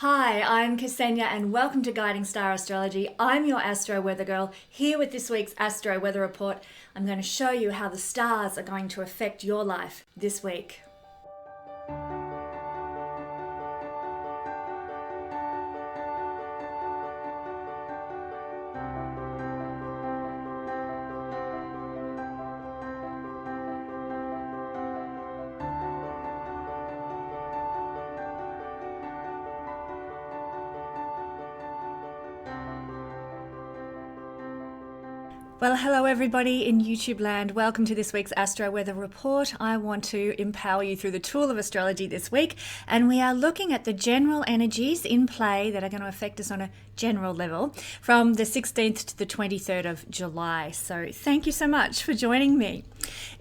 Hi, I'm Kesenya and welcome to Guiding Star Astrology. I'm your Astro Weather Girl, here with this week's Astro Weather Report. I'm going to show you how the stars are going to affect your life this week. Well, hello everybody in YouTube land. Welcome to this week's Astro Weather Report. I want to empower you through the tool of astrology this week, and we are looking at the general energies in play that are going to affect us on a general level from the 16th to the 23rd of July. So thank you so much for joining me.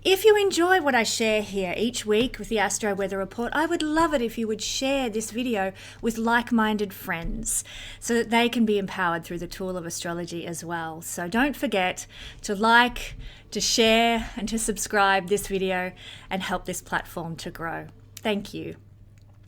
If you enjoy what I share here each week with the Astro Weather Report, I would love it if you would share this video with like-minded friends so that they can be empowered through the tool of astrology as well. So don't forget to like, to share, and to subscribe this video and help this platform to grow. Thank you.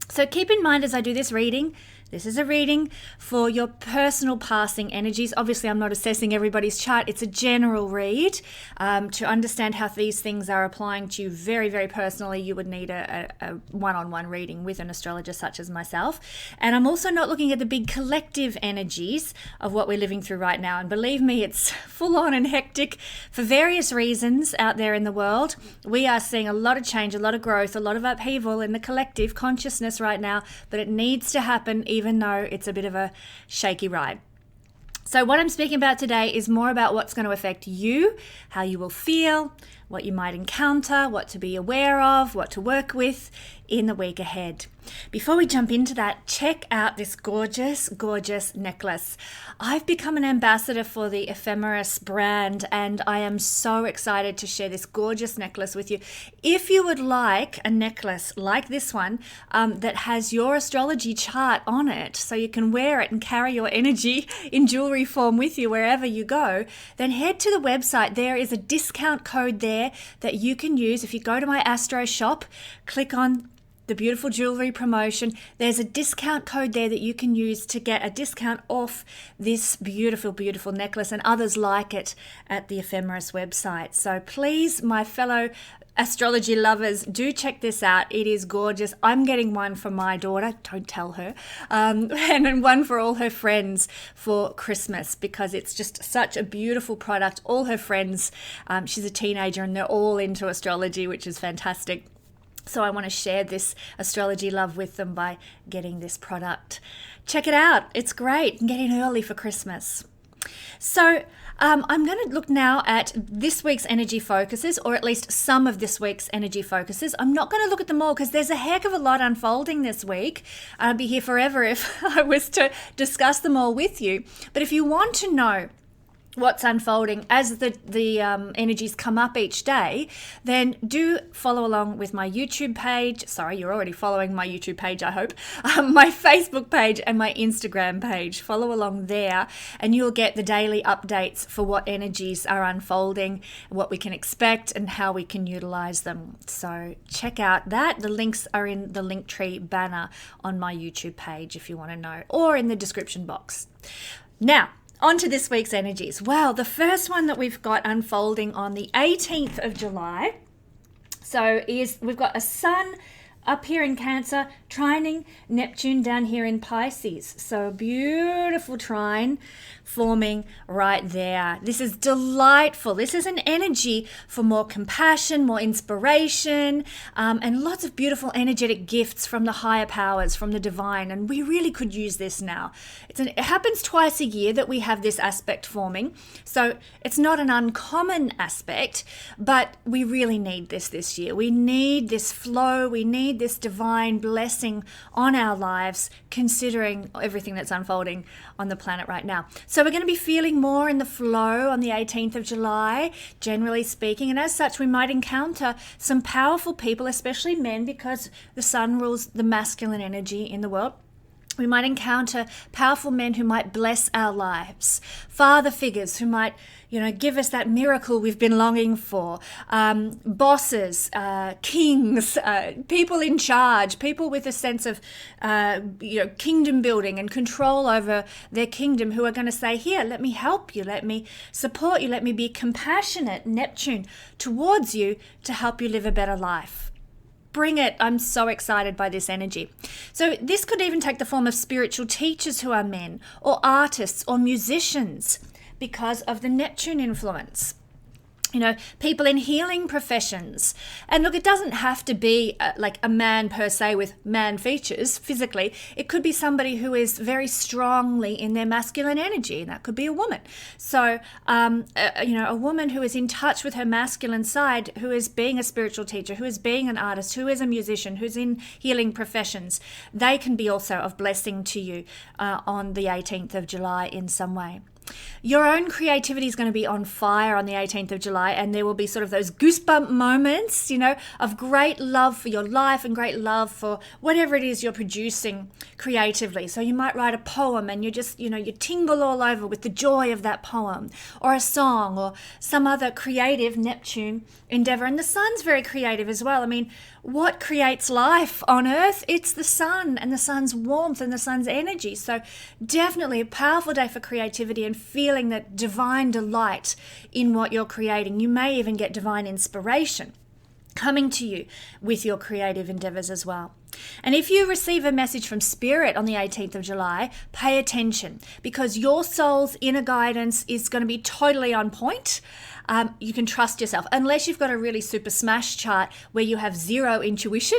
So keep in mind as I do this reading, this is a reading for your personal passing energies. Obviously, I'm not assessing everybody's chart. It's a general read. To understand how these things are applying to you very, very personally, you would need a one-on-one reading with an astrologer such as myself. And I'm also not looking at the big collective energies of what we're living through right now. And believe me, it's full on and hectic for various reasons out there in the world. We are seeing a lot of change, a lot of growth, a lot of upheaval in the collective consciousness right now, but it needs to happen even though it's a bit of a shaky ride. So what I'm speaking about today is more about what's going to affect you, how you will feel, what you might encounter, what to be aware of, what to work with in the week ahead. Before we jump into that, check out this gorgeous, gorgeous necklace. I've become an ambassador for the Ephemeris brand, and I am so excited to share this gorgeous necklace with you. If you would like a necklace like this one that has your astrology chart on it, so you can wear it and carry your energy in jewelry form with you wherever you go, then head to the website. There is a discount code there that you can use. If you go to my Astro shop, click on the beautiful jewelry promotion, there's a discount code there that you can use to get a discount off this beautiful, beautiful necklace and others like it at the Ephemeris website. So please, my fellow astrology lovers, do check this out. It is gorgeous. I'm getting one for my daughter, don't tell her, and then one for all her friends for Christmas because it's just such a beautiful product. All her friends, she's a teenager and they're all into astrology, which is fantastic. So I want to share this astrology love with them by getting this product. Check it out. It's great. Get in early for Christmas. So I'm going to look now at this week's energy focuses, or at least some of this week's energy focuses. I'm not going to look at them all because there's a heck of a lot unfolding this week. I'd be here forever if I was to discuss them all with you. But if you want to know what's unfolding as the energies come up each day, then do follow along with my YouTube page. Sorry, you're already following my YouTube page, I hope. My Facebook page and my Instagram page. Follow along there and you'll get the daily updates for what energies are unfolding, what we can expect and how we can utilize them. So check out that. The links are in the Linktree banner on my YouTube page if you want to know, or in the description box. Now, on to this week's energies. Well, the first one that we've got unfolding on the 18th of July. We've got a sun up here in Cancer, trining Neptune down here in Pisces. So a beautiful trine forming right there. This is delightful. This is an energy for more compassion, more inspiration, and lots of beautiful energetic gifts from the higher powers, from the divine. And we really could use this now. It happens twice a year that we have this aspect forming. So it's not an uncommon aspect, but we really need this year. We need this flow. We need this divine blessing on our lives, considering everything that's unfolding on the planet right now. So we're going to be feeling more in the flow on the 18th of July, generally speaking. And as such, we might encounter some powerful people, especially men, because the sun rules the masculine energy in the world. We might encounter powerful men who might bless our lives, father figures who might, give us that miracle we've been longing for, bosses, kings, people in charge, people with a sense of, kingdom building and control over their kingdom who are going to say, here, let me help you, let me support you, let me be compassionate, Neptune, towards you to help you live a better life. Bring it. I'm so excited by this energy. So this could even take the form of spiritual teachers who are men, or artists or musicians because of the Neptune influence. People in healing professions. And look, it doesn't have to be like a man per se with man features physically. It could be somebody who is very strongly in their masculine energy, and that could be a woman. So, a woman who is in touch with her masculine side, who is being a spiritual teacher, who is being an artist, who is a musician, who's in healing professions, they can be also of blessing to you on the 18th of July in some way. Your own creativity is going to be on fire on the 18th of July, and there will be sort of those goosebump moments, of great love for your life and great love for whatever it is you're producing creatively. So you might write a poem and you just, you tingle all over with the joy of that poem, or a song, or some other creative Neptune endeavor. And the sun's very creative as well. I mean, what creates life on earth? It's the sun and the sun's warmth and the sun's energy. So definitely a powerful day for creativity and feeling that divine delight in what you're creating. You may even get divine inspiration coming to you with your creative endeavors as well. And if you receive a message from Spirit on the 18th of July, pay attention, because your soul's inner guidance is going to be totally on point. You can trust yourself, unless you've got a really super smash chart where you have zero intuition,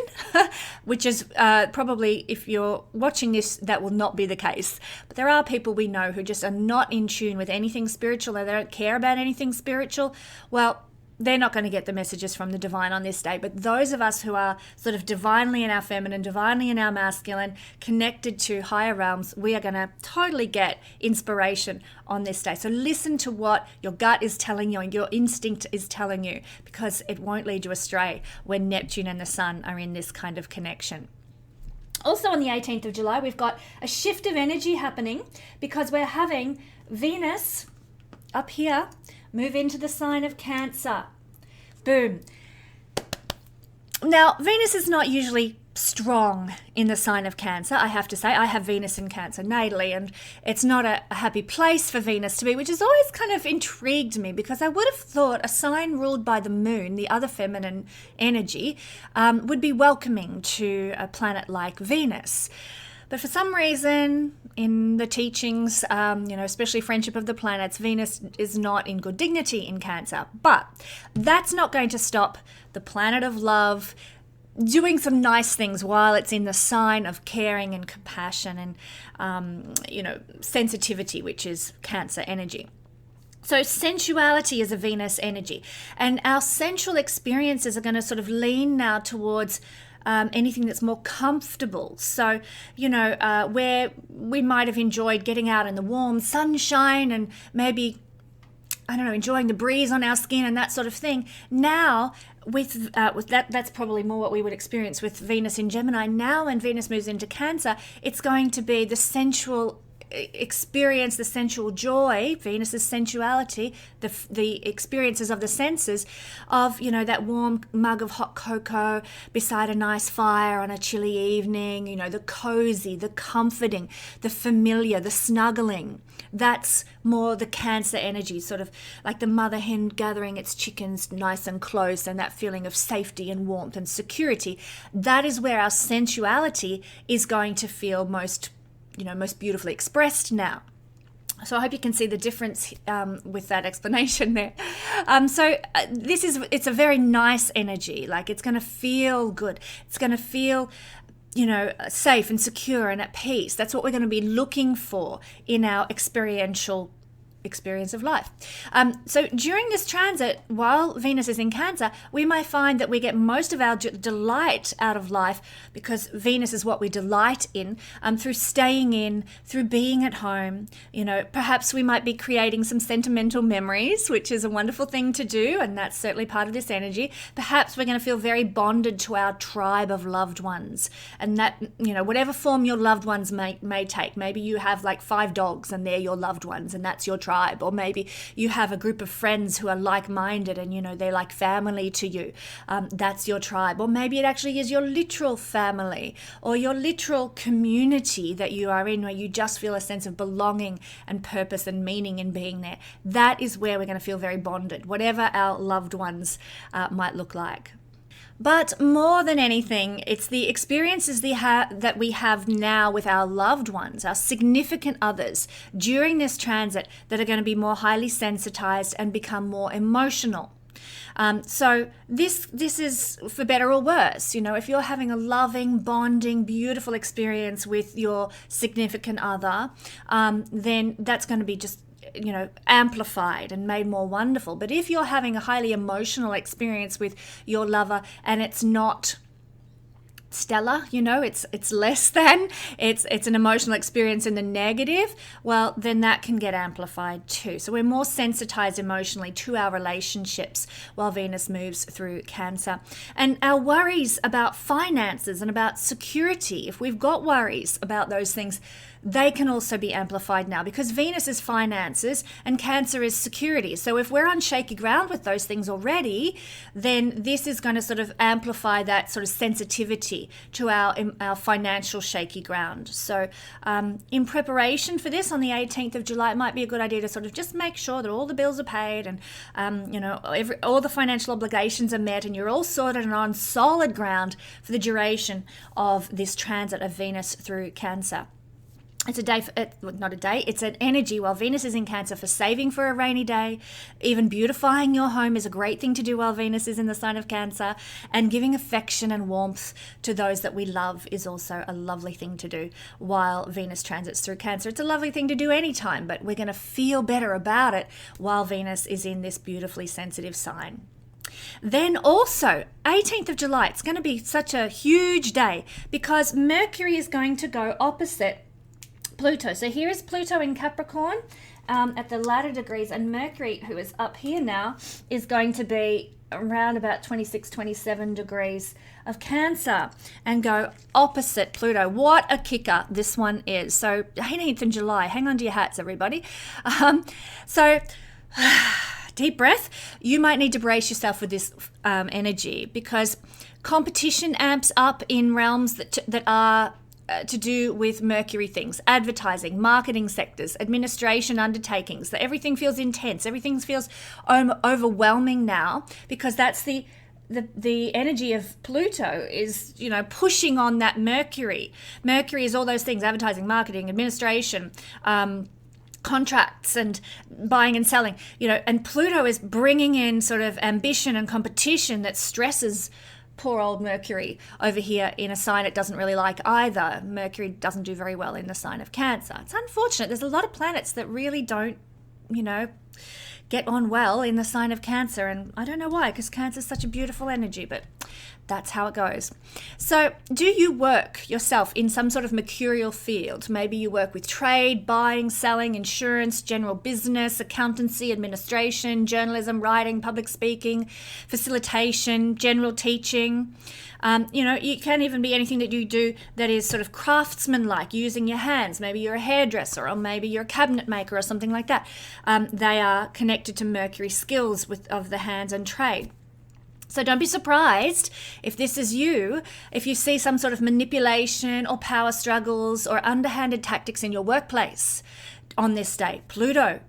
which is probably, if you're watching this, that will not be the case. But there are people we know who just are not in tune with anything spiritual, or they don't care about anything spiritual. Well, they're not going to get the messages from the divine on this day. But those of us who are sort of divinely in our feminine, divinely in our masculine, connected to higher realms, we are going to totally get inspiration on this day. So listen to what your gut is telling you and your instinct is telling you, because it won't lead you astray when Neptune and the sun are in this kind of connection. Also on the 18th of July, we've got a shift of energy happening, because we're having Venus up here move into the sign of Cancer. Boom. Now, Venus is not usually strong in the sign of Cancer, I have to say. I have Venus in Cancer natally, and it's not a happy place for Venus to be, which has always kind of intrigued me, because I would have thought a sign ruled by the moon, the other feminine energy, would be welcoming to a planet like Venus. But for some reason, in the teachings, especially Friendship of the Planets, Venus is not in good dignity in Cancer. But that's not going to stop the planet of love doing some nice things while it's in the sign of caring and compassion and, sensitivity, which is Cancer energy. So sensuality is a Venus energy, and our sensual experiences are going to sort of lean now towards anything that's more comfortable. So, where we might have enjoyed getting out in the warm sunshine and maybe, enjoying the breeze on our skin and that sort of thing. Now, with that, that's probably more what we would experience with Venus in Gemini. Now, when Venus moves into Cancer, it's going to be the sensual experience, the sensual joy, Venus's sensuality, the experiences of the senses of, that warm mug of hot cocoa beside a nice fire on a chilly evening, the cozy, the comforting, the familiar, the snuggling. That's more the Cancer energy, sort of like the mother hen gathering its chickens nice and close, and that feeling of safety and warmth and security. That is where our sensuality is going to feel most beautifully expressed now. So I hope you can see the difference with that explanation there. It's a very nice energy. Like, it's going to feel good. It's going to feel, safe and secure and at peace. That's what we're going to be looking for in our experiential experience of life. So during this transit, while Venus is in Cancer, we might find that we get most of our delight out of life, because Venus is what we delight in, through staying in, through being at home. Perhaps we might be creating some sentimental memories, which is a wonderful thing to do, and that's certainly part of this energy. Perhaps we're going to feel very bonded to our tribe of loved ones, and that, whatever form your loved ones may take. Maybe you have like 5 dogs and they're your loved ones, and that's your tribe. Or maybe you have a group of friends who are like-minded and they're like family to you. That's your tribe. Or maybe it actually is your literal family or your literal community that you are in, where you just feel a sense of belonging and purpose and meaning in being there. That is where we're going to feel very bonded, whatever our loved ones might look like. But more than anything, it's the experiences that we have now with our loved ones, our significant others, during this transit that are going to be more highly sensitized and become more emotional. So this is for better or worse. If you're having a loving, bonding, beautiful experience with your significant other, then that's going to be just amplified and made more wonderful. But if you're having a highly emotional experience with your lover and it's not stellar, it's less than, it's an emotional experience in the negative, well, then that can get amplified too. So we're more sensitized emotionally to our relationships while Venus moves through Cancer. And our worries about finances and about security, if we've got worries about those things, they can also be amplified now, because Venus is finances and Cancer is security. So if we're on shaky ground with those things already, then this is going to sort of amplify that sort of sensitivity to our financial shaky ground. So in preparation for this on the 18th of July, it might be a good idea to sort of just make sure that all the bills are paid and all the financial obligations are met, and you're all sorted and on solid ground for the duration of this transit of Venus through Cancer. It's it's an energy while Venus is in Cancer for saving for a rainy day. Even beautifying your home is a great thing to do while Venus is in the sign of Cancer. And giving affection and warmth to those that we love is also a lovely thing to do while Venus transits through Cancer. It's a lovely thing to do anytime, but we're going to feel better about it while Venus is in this beautifully sensitive sign. Then also, 18th of July, it's going to be such a huge day because Mercury is going to go opposite Pluto. So here is Pluto in Capricorn at the latter degrees, and Mercury, who is up here now, is going to be around about 26, 27 degrees of Cancer and go opposite Pluto. What a kicker this one is. So 18th of July, hang on to your hats, everybody. Deep breath. You might need to brace yourself with this energy, because competition amps up in realms that are to do with Mercury things: advertising, marketing sectors, administration undertakings. That everything feels intense. Everything feels overwhelming now, because that's the energy of Pluto is, pushing on that Mercury. Mercury is all those things: advertising, marketing, administration, contracts and buying and selling, and Pluto is bringing in sort of ambition and competition that stresses poor old Mercury over here in a sign it doesn't really like either. Mercury doesn't do very well in the sign of Cancer. It's unfortunate. There's a lot of planets that really don't, get on well in the sign of Cancer, and I don't know why, because Cancer is such a beautiful energy, but that's how it goes. So do you work yourself in some sort of mercurial field? Maybe you work with trade, buying, selling, insurance, general business, accountancy, administration, journalism, writing, public speaking, facilitation, general teaching. It can even be anything that you do that is sort of craftsman-like, using your hands. Maybe you're a hairdresser, or maybe you're a cabinet maker or something like that. They are connected to Mercury skills of the hands and trade. So don't be surprised if this is you, if you see some sort of manipulation or power struggles or underhanded tactics in your workplace on this day. Pluto's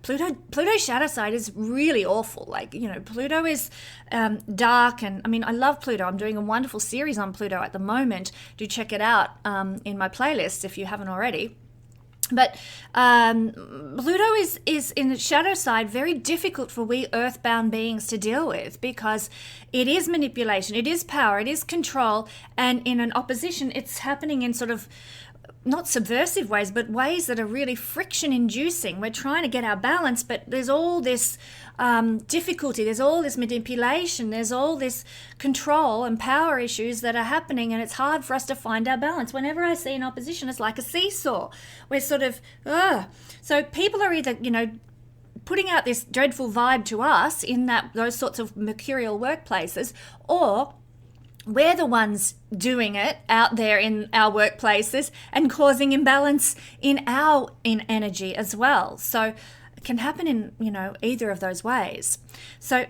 shadow side is really awful. Pluto is dark, and I love Pluto. I'm doing a wonderful series on Pluto at the moment. Do check it out in my playlist if you haven't already. But Pluto is in the shadow side very difficult for we earthbound beings to deal with, because it is manipulation, it is power, it is control, and in an opposition, it's happening in sort of not subversive ways, but ways that are really friction inducing. We're trying to get our balance, but there's all this difficulty, there's all this manipulation, there's all this control and power issues that are happening, and it's hard for us to find our balance. Whenever I see an opposition, it's like a seesaw. We're sort of, So people are either, putting out this dreadful vibe to us in those sorts of mercurial workplaces, or we're the ones doing it out there in our workplaces and causing imbalance in energy as well. So it can happen in, either of those ways. So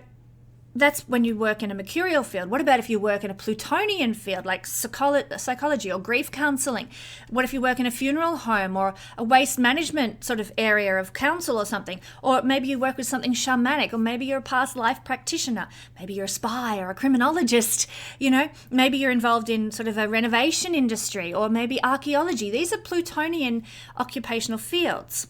that's when you work in a mercurial field. What about if you work in a Plutonian field, like psychology or grief counseling? What if you work in a funeral home or a waste management sort of area of counsel or something? Or maybe you work with something shamanic, or maybe you're a past life practitioner. Maybe you're a spy or a criminologist. Maybe you're involved in sort of a renovation industry, or maybe archaeology. These are Plutonian occupational fields.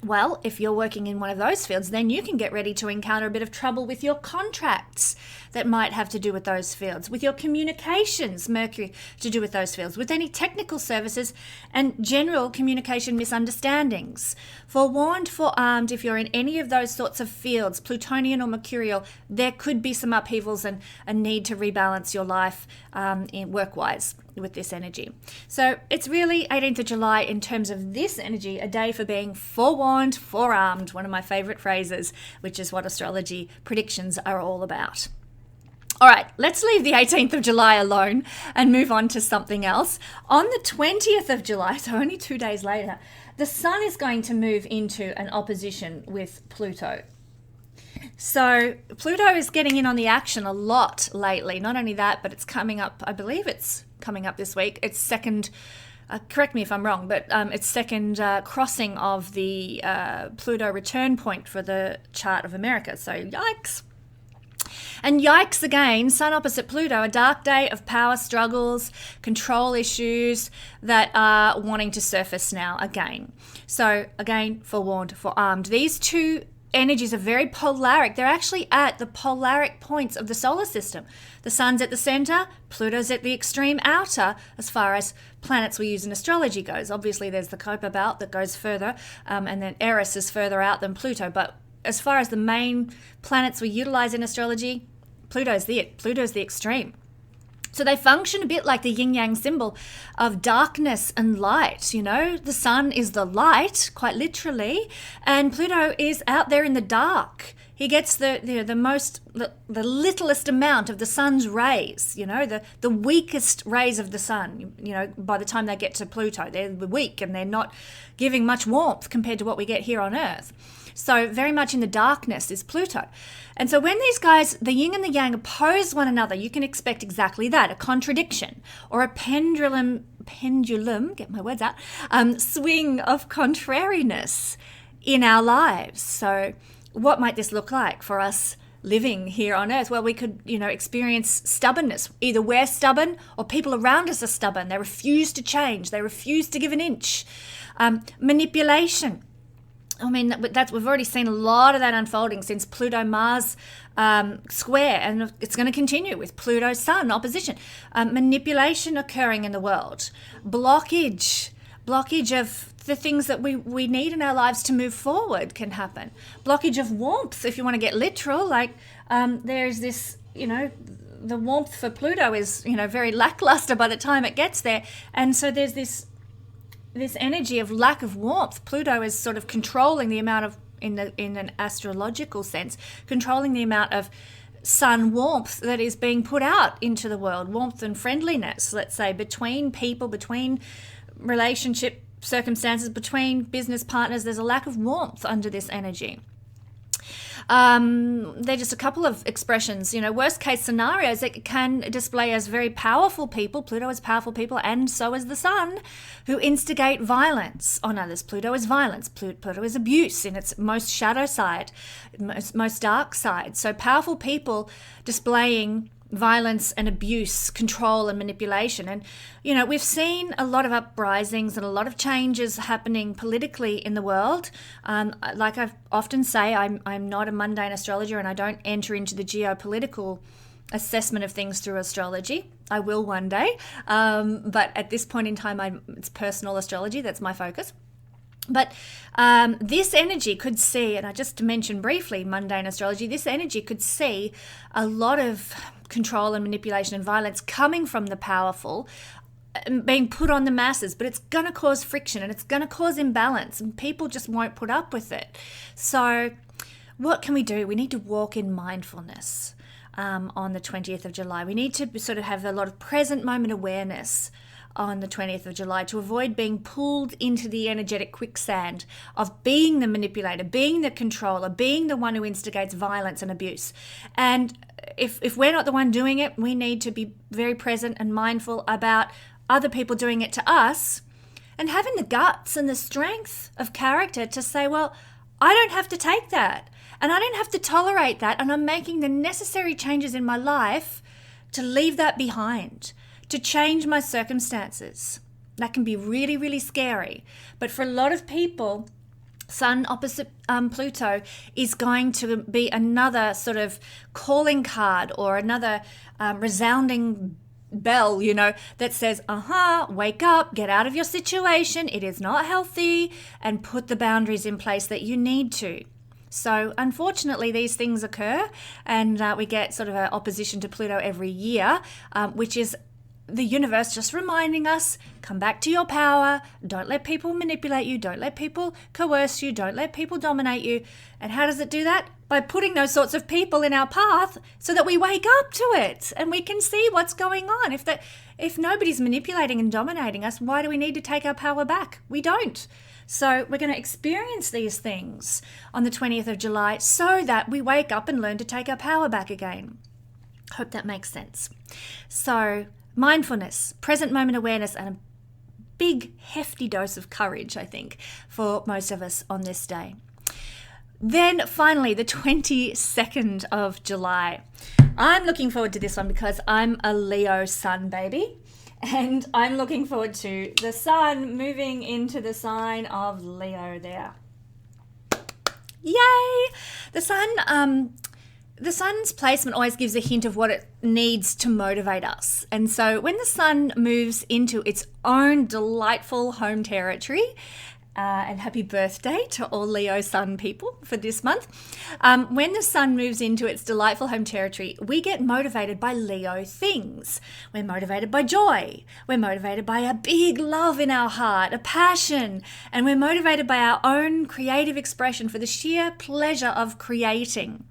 Well, if you're working in one of those fields, then you can get ready to encounter a bit of trouble with your contracts that might have to do with those fields, with your communications, Mercury, to do with those fields, with any technical services and general communication misunderstandings. Forewarned, forearmed, if you're in any of those sorts of fields, Plutonian or mercurial, there could be some upheavals and a need to rebalance your life work-wise with this energy. So it's really 18th of July in terms of this energy, a day for being forewarned, forearmed, one of my favorite phrases, which is what astrology predictions are all about. All right, let's leave the 18th of July alone and move on to something else. On the 20th of July, so only 2 days later, the Sun is going to move into an opposition with Pluto. So Pluto is getting in on the action a lot lately. Not only that, but it's coming up, I believe it's coming up this week. It's second, correct me if I'm wrong, but it's second crossing of the Pluto return point for the chart of America. So yikes. And yikes again, Sun opposite Pluto, a dark day of power struggles, control issues that are wanting to surface now again. So again, forewarned, forearmed. These two energies are very polaric. They're actually at the polaric points of the solar system. The Sun's at the center, Pluto's at the extreme outer as far as planets we use in astrology goes. Obviously, there's the Kuiper belt that goes further, and then Eris is further out than Pluto. But as far as the main planets we utilize in astrology, Pluto's the extreme. So they function a bit like the yin-yang symbol of darkness and light. The Sun is the light, quite literally, and Pluto is out there in the dark. He gets the littlest amount of the Sun's rays, the weakest rays of the Sun. By the time they get to Pluto, they're weak and they're not giving much warmth compared to what we get here on Earth. So very much in the darkness is Pluto. And so when these guys, the yin and the yang, oppose one another, you can expect exactly that, a contradiction or a pendulum, get my words out, swing of contrariness in our lives. So what might this look like for us living here on Earth? Well, we could, experience stubbornness. Either we're stubborn or people around us are stubborn. They refuse to change. They refuse to give an inch. Manipulation. I mean, we've already seen a lot of that unfolding since Pluto-Mars square, and it's going to continue with Pluto-Sun opposition. Manipulation occurring in the world. Blockage of the things that we need in our lives to move forward can happen. Blockage of warmth, if you want to get literal, like there's this, the warmth for Pluto is, very lackluster by the time it gets there. And so there's this energy of lack of warmth. Pluto is sort of controlling the amount of, in an astrological sense, controlling the amount of sun warmth that is being put out into the world, warmth and friendliness, let's say, between people, between relationship circumstances, between business partners. There's a lack of warmth under this energy. They're just a couple of expressions, worst case scenarios. It can display as very powerful people. Pluto is powerful people, and so is the Sun, who instigate violence on others. Pluto is violence. Pluto is abuse in its most shadow side, most dark side. So powerful people displaying violence and abuse, control and manipulation. And, we've seen a lot of uprisings and a lot of changes happening politically in the world. Like I often say, I'm not a mundane astrologer, and I don't enter into the geopolitical assessment of things through astrology. I will one day, but at this point in time, it's personal astrology. That's my focus. But this energy could see, and I just mentioned briefly mundane astrology, this energy could see a lot of control and manipulation and violence coming from the powerful being put on the masses, but it's going to cause friction and it's going to cause imbalance and people just won't put up with it. So what can we do? We need to walk in mindfulness on the 20th of July. We need to sort of have a lot of present moment awareness on the 20th of July to avoid being pulled into the energetic quicksand of being the manipulator, being the controller, being the one who instigates violence and abuse. And if we're not the one doing it, we need to be very present and mindful about other people doing it to us and having the guts and the strength of character to say, well, I don't have to take that and I don't have to tolerate that, and I'm making the necessary changes in my life to leave that behind, to change my circumstances. That can be really, really scary. But for a lot of people, Sun opposite Pluto is going to be another sort of calling card or another resounding bell, that says, wake up, get out of your situation. It is not healthy, and put the boundaries in place that you need to. So unfortunately, these things occur, and we get sort of an opposition to Pluto every year, which is the universe just reminding us, come back to your power. Don't let people manipulate you. Don't let people coerce you. Don't let people dominate you. And how does it do that? By putting those sorts of people in our path so that we wake up to it and we can see what's going on. If nobody's manipulating and dominating us, why do we need to take our power back? We don't. So we're going to experience these things on the 20th of July so that we wake up and learn to take our power back again. Hope that makes sense. So mindfulness, present moment awareness, and a big, hefty dose of courage, I think, for most of us on this day. Then finally, the 22nd of July. I'm looking forward to this one because I'm a Leo sun baby. And I'm looking forward to the sun moving into the sign of Leo there. Yay! The sun's placement always gives a hint of what it needs to motivate us. And so when the sun moves into its own delightful home territory, and happy birthday to all Leo sun people for this month. When the sun moves into its delightful home territory, we get motivated by Leo things. We're motivated by joy. We're motivated by a big love in our heart, a passion, and we're motivated by our own creative expression for the sheer pleasure of creating.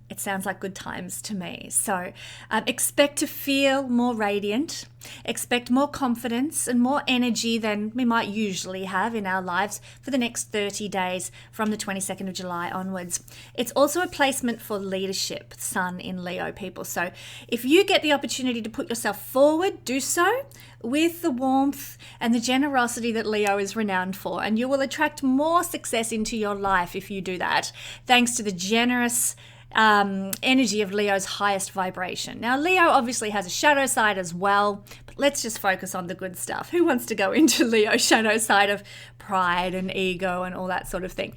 It sounds like good times to me. So expect to feel more radiant, expect more confidence and more energy than we might usually have in our lives for the next 30 days from the 22nd of July onwards. It's also a placement for leadership, Sun in Leo people. So if you get the opportunity to put yourself forward, do so with the warmth and the generosity that Leo is renowned for, and you will attract more success into your life if you do that, thanks to the generous energy of Leo's highest vibration. Now, Leo obviously has a shadow side as well, but let's just focus on the good stuff. Who wants to go into Leo's shadow side of pride and ego and all that sort of thing?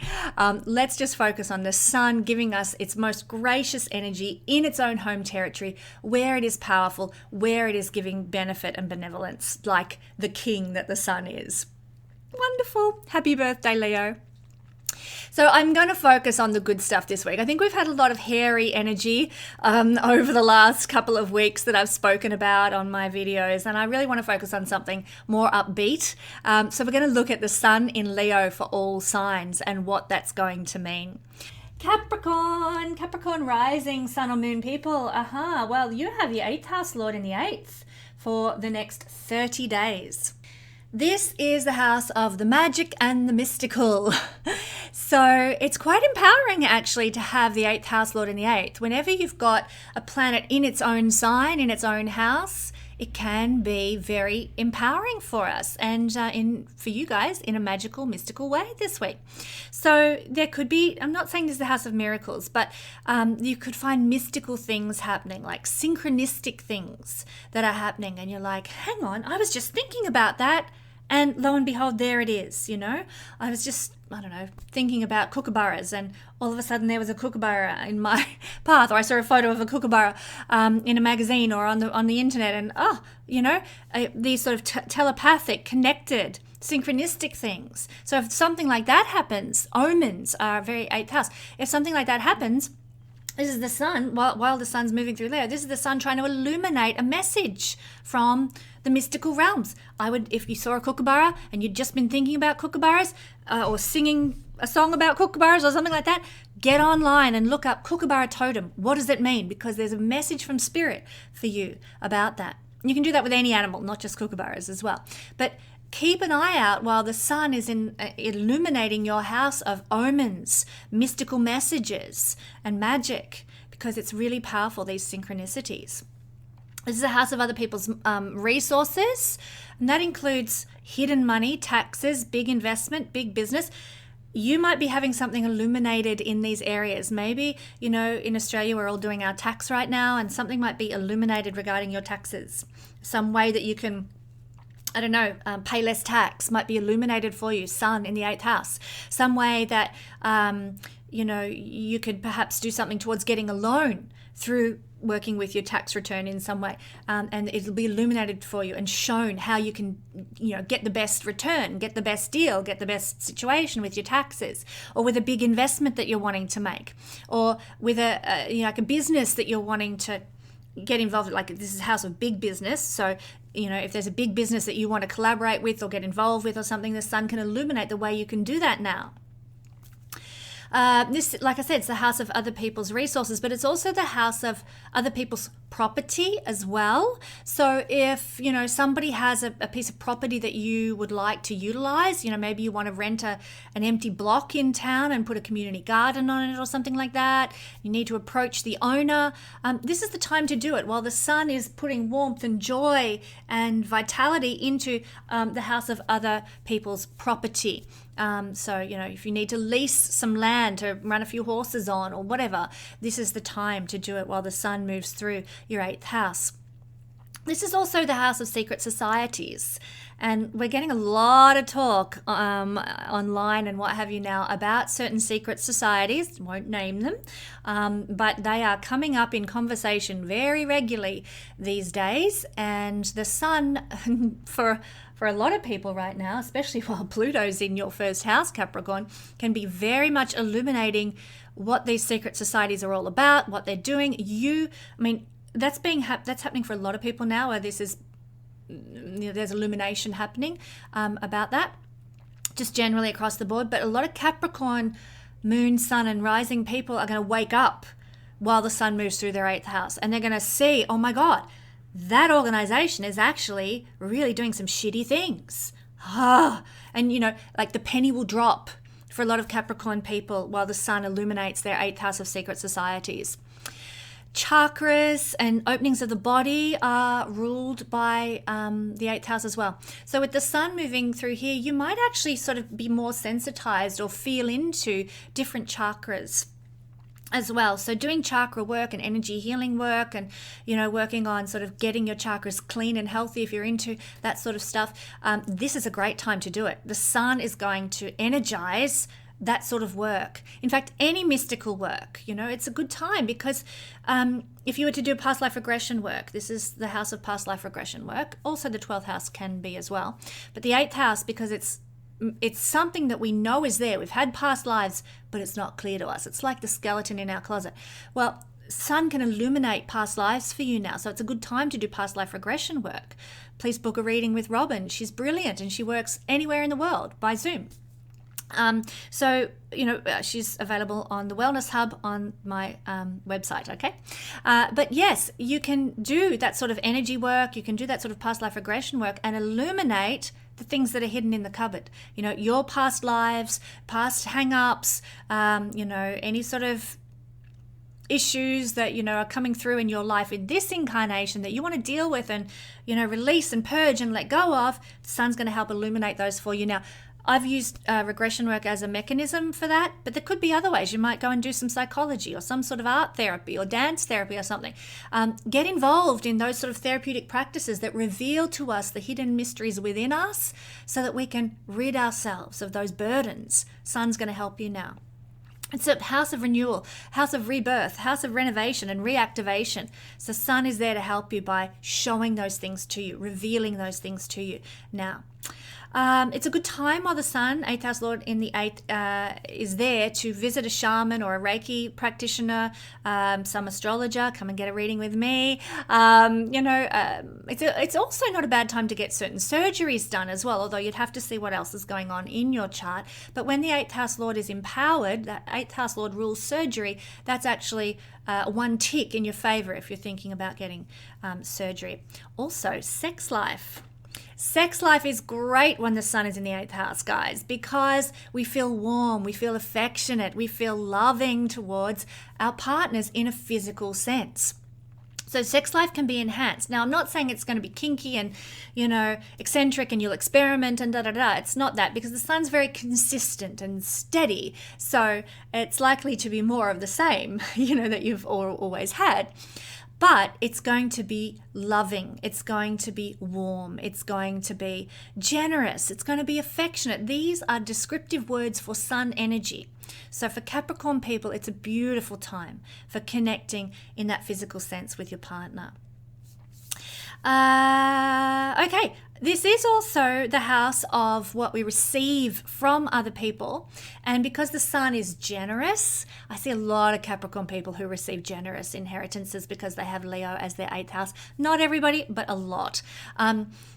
Let's just focus on the sun giving us its most gracious energy in its own home territory, where it is powerful, where it is giving benefit and benevolence, like the king that the sun is. Wonderful. Happy birthday, Leo. So I'm going to focus on the good stuff this week. I think we've had a lot of hairy energy over the last couple of weeks that I've spoken about on my videos, and I really want to focus on something more upbeat. So we're going to look at the sun in Leo for all signs and what that's going to mean. Capricorn rising, sun or moon people. Well, you have your 8th house lord in the 8th for the next 30 days. This is the house of the magic and the mystical. So it's quite empowering actually to have the 8th house lord in the 8th. Whenever you've got a planet in its own sign, in its own house, it can be very empowering for us and for you guys in a magical, mystical way this week. So there could be, I'm not saying this is the house of miracles, but you could find mystical things happening, like synchronistic things that are happening. And you're like, hang on, I was just thinking about that. And lo and behold, there it is, I was just, thinking about kookaburras, and all of a sudden there was a kookaburra in my path, or I saw a photo of a kookaburra in a magazine or on the internet, and these sort of telepathic, connected, synchronistic things. So if something like that happens, omens are very 8th house. If something like that happens, this is the sun, while the sun's moving through Leo, this is the sun trying to illuminate a message from the mystical realms. If you saw a kookaburra and you'd just been thinking about kookaburras or singing a song about kookaburras or something like that, get online and look up kookaburra totem. What does it mean? Because there's a message from spirit for you about that. You can do that with any animal, not just kookaburras as well. But keep an eye out while the sun is illuminating your house of omens, mystical messages, and magic, because it's really powerful, these synchronicities. This is a house of other people's resources, and that includes hidden money, taxes, big investment, big business. You might be having something illuminated in these areas. Maybe, in Australia, we're all doing our tax right now, and something might be illuminated regarding your taxes. Some way that you can, pay less tax might be illuminated for you, sun in the 8th house. Some way that, you could perhaps do something towards getting a loan through working with your tax return in some way, and it'll be illuminated for you and shown how you can get the best return, get the best deal, get the best situation with your taxes, or with a big investment that you're wanting to make, or with a business that you're wanting to get involved in. Like, this is a house of big business, so if there's a big business that you want to collaborate with or get involved with or something, the sun can illuminate the way you can do that now. This, like I said, it's the house of other people's resources, but it's also the house of other people's property as well. So if, somebody has a piece of property that you would like to utilize, maybe you want to rent an empty block in town and put a community garden on it or something like that. You need to approach the owner. This is the time to do it while the sun is putting warmth and joy and vitality into the house of other people's property. So, if you need to lease some land to run a few horses on or whatever, this is the time to do it while the sun moves through your 8th house. This is also the house of secret societies, and we're getting a lot of talk online and what have you now about certain secret societies. Won't name them, but they are coming up in conversation very regularly these days, and the sun for a lot of people right now, especially while Pluto's in your 1st house, Capricorn, can be very much illuminating what these secret societies are all about, what they're doing. That's happening for a lot of people now, where this is, there's illumination happening about that, just generally across the board. But a lot of Capricorn, moon, sun, and rising people are going to wake up while the sun moves through their 8th house, and they're going to see, oh my God, that organization is actually really doing some shitty things. And, like the penny will drop for a lot of Capricorn people while the sun illuminates their 8th house of secret societies. Chakras and openings of the body are ruled by the 8th house as well. So with the sun moving through here, you might actually sort of be more sensitized or feel into different chakras as well. So doing chakra work and energy healing work, and working on sort of getting your chakras clean and healthy, if you're into that sort of stuff, this is a great time to do it. The sun is going to energize that sort of work. In fact, any mystical work, it's a good time, because if you were to do past life regression work, this is the house of past life regression work. Also the 12th house can be as well, but the 8th house, because it's something that we know is there. We've had past lives, but it's not clear to us. It's like the skeleton in our closet. Well, sun can illuminate past lives for you now. So it's a good time to do past life regression work. Please book a reading with Robin. She's brilliant, and she works anywhere in the world by Zoom. She's available on the Wellness Hub on my website, okay? But yes, you can do that sort of energy work. You can do that sort of past life regression work and illuminate the things that are hidden in the cupboard. Your past lives, past hang-ups, any sort of issues that, are coming through in your life in this incarnation that you want to deal with and, release and purge and let go of. The sun's going to help illuminate those for you. Now, I've used regression work as a mechanism for that, but there could be other ways. You might go and do some psychology or some sort of art therapy or dance therapy or something. Get involved in those sort of therapeutic practices that reveal to us the hidden mysteries within us so that we can rid ourselves of those burdens. Sun's going to help you now. It's a house of renewal, house of rebirth, house of renovation and reactivation. So Sun is there to help you by showing those things to you, revealing those things to you. Now, it's a good time while the Sun, 8th house Lord in the 8th, is there to visit a shaman or a Reiki practitioner, some astrologer, come and get a reading with me. It's also not a bad time to get certain surgeries done as well, although you'd have to see what else is going on in your chart. But when the 8th house Lord is empowered, that 8th house Lord rules surgery, that's actually one tick in your favor if you're thinking about getting surgery. Also, sex life. Sex life is great when the Sun is in the 8th house, guys, because we feel warm, we feel affectionate, we feel loving towards our partners in a physical sense. So sex life can be enhanced. Now, I'm not saying it's going to be kinky and, eccentric and you'll experiment and da-da-da. It's not that, because the Sun's very consistent and steady. So it's likely to be more of the same, that you've always had. But it's going to be loving. It's going to be warm. It's going to be generous. It's going to be affectionate. These are descriptive words for Sun energy. So for Capricorn people, it's a beautiful time for connecting in that physical sense with your partner. Okay, this is also the house of what we receive from other people. And because the Sun is generous, I see a lot of Capricorn people who receive generous inheritances because they have Leo as their 8th house. Not everybody, but a lot.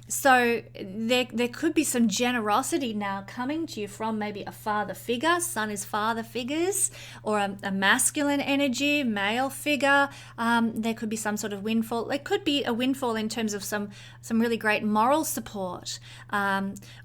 So there could be some generosity now coming to you from maybe a father figure. Sun is father figures, or a masculine energy, male figure. There could be some sort of windfall. There could be a windfall in terms of some really great moral support,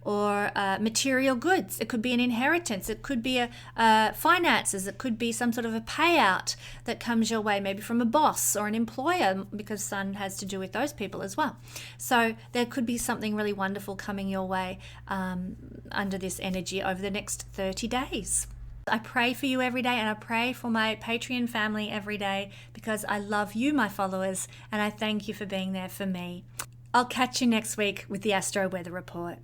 or material goods. It could be an inheritance. It could be finances. It could be some sort of a payout that comes your way, maybe from a boss or an employer, because Sun has to do with those people as well. So there could be something really wonderful coming your way under this energy over the next 30 days. I pray for you every day, and I pray for my Patreon family every day, because I love you, my followers, and I thank you for being there for me. I'll catch you next week with the Astro Weather Report.